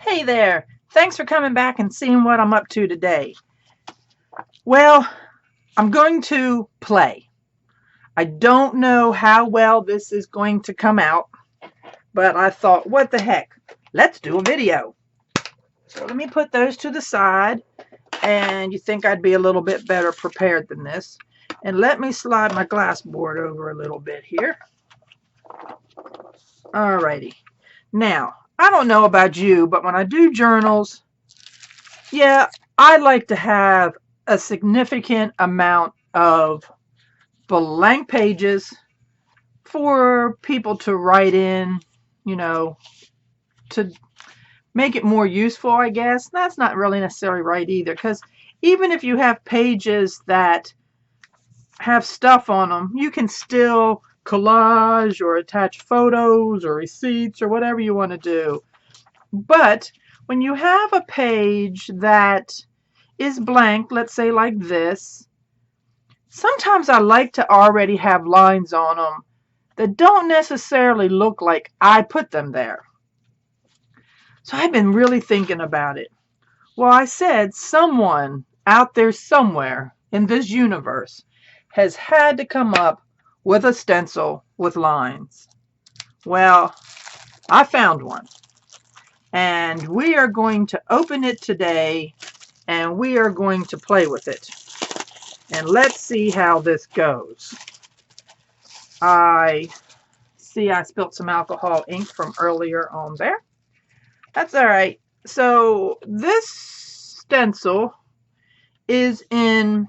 Hey there. Thanks for coming back and seeing what I'm up to today. Well, I'm going to play. I don't know how well this is going to come out, but I thought, what the heck? Let's do a video. So let me put those to the side, and you think I'd be a little bit better prepared than this. And let me slide my glass board over a little bit here. Alrighty. Now, I don't know about you, but when I do journals, yeah, I like to have a significant amount of blank pages for people to write in, to make it more useful, I guess. That's not really necessarily right either, because even if you have pages that have stuff on them, you can still collage or attach photos or receipts or whatever you want to do. But when you have a page that is blank, let's say like this, sometimes I like to already have lines on them that don't necessarily look like I put them there. So I've been really thinking about it. Well, I said someone out there somewhere in this universe has had to come up with a stencil with lines. Well, I found one. And we are going to open it today, and we are going to play with it. And let's see how this goes. I see I spilled some alcohol ink from earlier on there. That's all right. So this stencil is in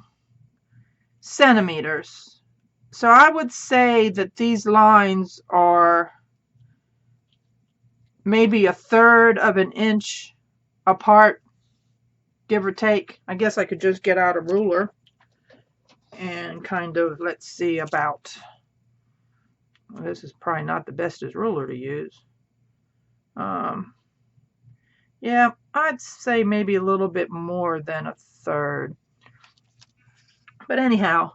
centimeters. So I would say that these lines are maybe 1/3 of an inch apart, give or take. I guess I could just get out a ruler and kind of, let's see, about, well, this is probably not the bestest ruler to use. Yeah, I'd say maybe a little bit more than 1/3. But anyhow,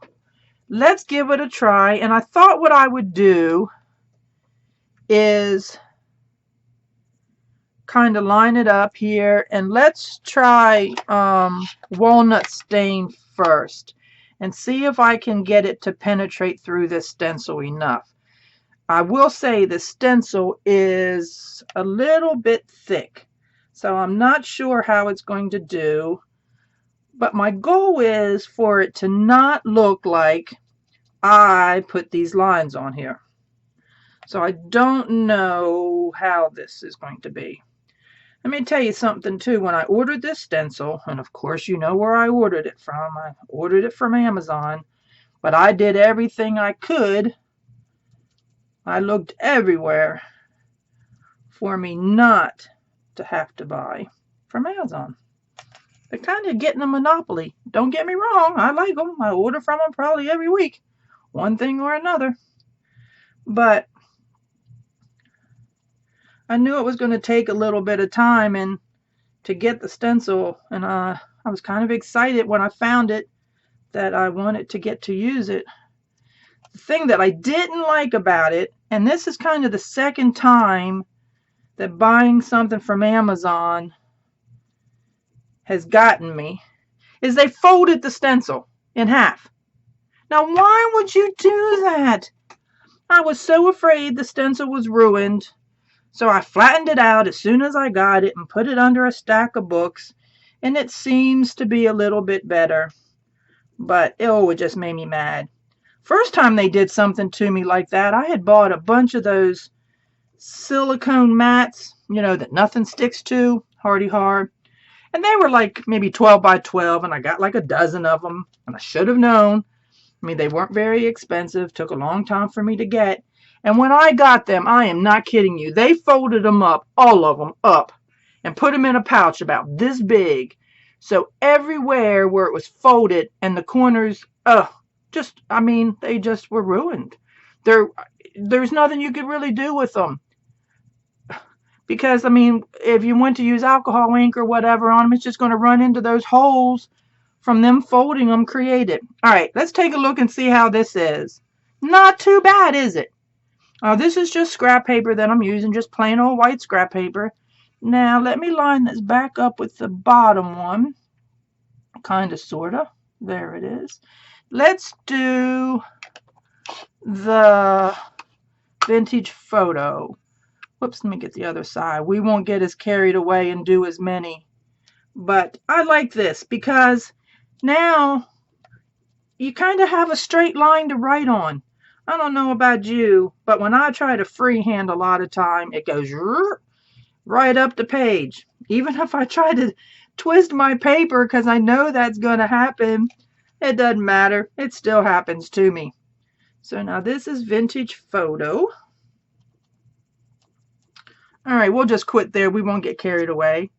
let's give it a try. And I thought what I would do is kind of line it up here, and let's try walnut stain first and see if I can get it to penetrate through this stencil enough. I will say the stencil is a little bit thick, so I'm not sure how it's going to do, but my goal is for it to not look like I put these lines on here. So I don't know how this is going to be. Let me tell you something too. When I ordered this stencil, and of course you know where I ordered it from. I ordered it from Amazon, but I did everything I could. I looked everywhere for me not to have to buy from Amazon. They're kind of getting a monopoly. Don't get me wrong. I like them. I order from them probably every week, one thing or another. But I knew it was going to take a little bit of time and to get the stencil, and I was kind of excited when I found it that I wanted to get to use it. The thing that I didn't like about it, and this is kind of the second time that buying something from Amazon has gotten me, is they folded the stencil in half. Now, why would you do that? I was so afraid the stencil was ruined. So I flattened it out as soon as I got it and put it under a stack of books, and it seems to be a little bit better. But it just made me mad. First time they did something to me like that, I had bought a bunch of those silicone mats, that nothing sticks to, hardy hard. And they were like maybe 12 by 12, and I got like a dozen of them, and I should have known. I mean, they weren't very expensive, took a long time for me to get. And when I got them, I am not kidding you, they folded them up, all of them up, and put them in a pouch about this big. So everywhere where it was folded and the corners, they just were ruined. There's nothing you could really do with them. Because, if you went to use alcohol ink or whatever on them, it's just going to run into those holes from them folding them created. All right, let's take a look and see how this is. Not too bad, is it? This is just scrap paper that I'm using, just plain old white scrap paper. Now let me line this back up with the bottom one. Kind of, sort of. There it is. Let's do the vintage photo. Whoops, let me get the other side. We won't get as carried away and do as many. But I like this because now you kind of have a straight line to write on. I don't know about you, but when I try to freehand a lot of time, it goes right up the page. Even if I try to twist my paper because I know that's going to happen, it doesn't matter. It still happens to me. So now this is vintage photo. All right, we'll just quit there. We won't get carried away.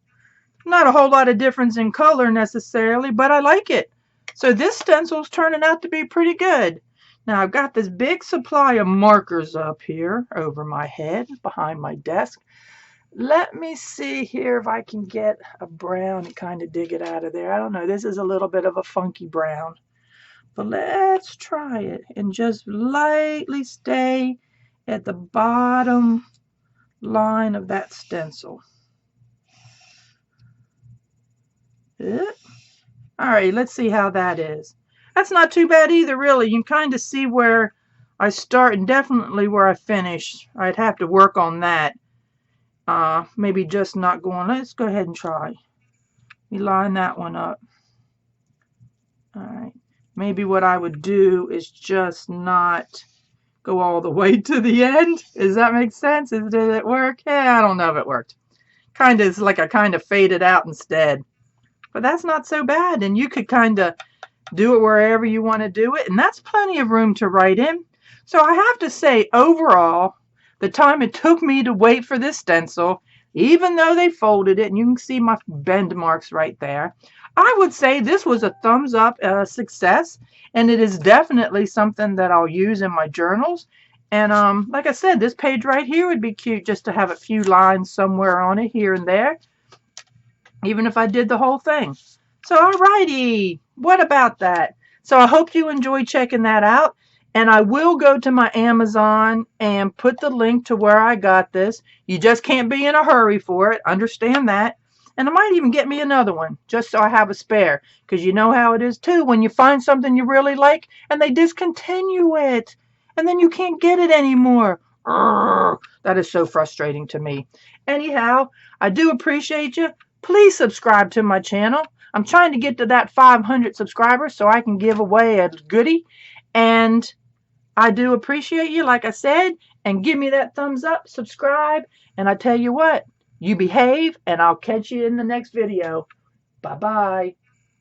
Not a whole lot of difference in color necessarily, but I like it. So this stencil's turning out to be pretty good. Now I've got this big supply of markers up here over my head behind my desk. Let me see here if I can get a brown and kind of dig it out of there. I don't know. This is a little bit of a funky brown. But let's try it and just lightly stay at the bottom line of that stencil. All right, let's see how that is. That's not too bad either, really. You can kind of see where I start and definitely where I finish. I'd have to work on that. Maybe just not going. Let's go ahead and try. We line that one up. All right. Maybe what I would do is just not go all the way to the end. Does that make sense? Did it work? Yeah, I don't know if it worked. Kind of, it's like I kind of faded out instead. But that's not so bad. And you could kind of do it wherever you want to do it. And that's plenty of room to write in. So I have to say, overall, the time it took me to wait for this stencil, even though they folded it, and you can see my bend marks right there, I would say this was a thumbs up success. And it is definitely something that I'll use in my journals. And like I said, this page right here would be cute just to have a few lines somewhere on it here and there, even if I did the whole thing. So alrighty, what about that? So I hope you enjoy checking that out. And I will go to my Amazon and put the link to where I got this. You just can't be in a hurry for it. Understand that. And I might even get me another one just so I have a spare. Because you know how it is too. When you find something you really like and they discontinue it. And then you can't get it anymore. That is so frustrating to me. Anyhow, I do appreciate you. Please subscribe to my channel. I'm trying to get to that 500 subscribers so I can give away a goodie. And I do appreciate you, like I said, and give me that thumbs up, subscribe, and I tell you what, you behave, and I'll catch you in the next video. Bye-bye.